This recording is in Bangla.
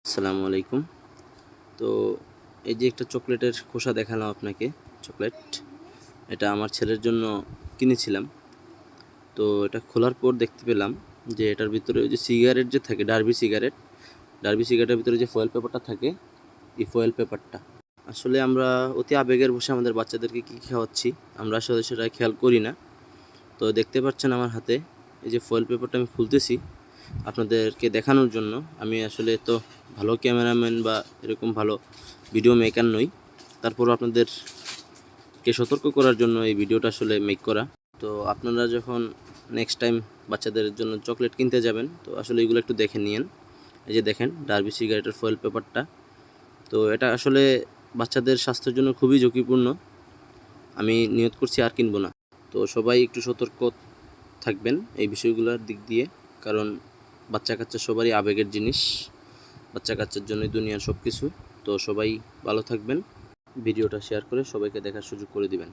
আসসালামু আলাইকুম। তো এই যে একটা চকলেটের খোসা দেখালাম আপনাকে, চকলেট এটা আমার ছেলের জন্য কিনেছিলাম। তো এটা খোলার পর দেখতে পেলাম যে এটার ভিতরে ওই যে সিগারেট যে থাকে, ডার্বি সিগারেটের ভিতরে যে ফয়েল পেপারটা থাকে, এই ফয়েল পেপারটা আসলে আমরা অতি আবেগের বশে আমাদের বাচ্চাদেরকে কী খাওয়াচ্ছি আমরা আসলে সেটা খেয়াল করি না। তো দেখতে পাচ্ছেন আমার হাতে এই যে ফয়েল পেপারটা আমি খুলতেছি আপনাদেরকে দেখানোর জন্য। আমি আসলে তো ভালো ক্যামেরাম্যান বা এরকম ভালো ভিডিও মেকার নই, তারপরও আপনাদেরকে সতর্ক করার জন্য এই ভিডিওটা আসলে মেক করা। তো আপনারা যখন নেক্সট টাইম বাচ্চাদের জন্য চকলেট কিনতে যাবেন তো আসলে এগুলো একটু দেখে নিন। এই যে দেখেন ডার্বি সিগারেটের ফয়েল পেপারটা, তো এটা আসলে বাচ্চাদের স্বাস্থ্যের জন্য খুবই ঝুঁকিপূর্ণ। আমি নিয়ত করছি আর কিনবো না। তো সবাই একটু সতর্ক থাকবেন এই বিষয়গুলোর দিক দিয়ে, কারণ বাচ্চা কাচ্চা সবারই আবেগের জিনিস, বাচ্চা কাচ্চার জন্যই দুনিয়ার সব কিছু। তো সবাই ভালো থাকবেন, ভিডিওটা শেয়ার করে সবাইকে দেখার সুযোগ করে দিবেন।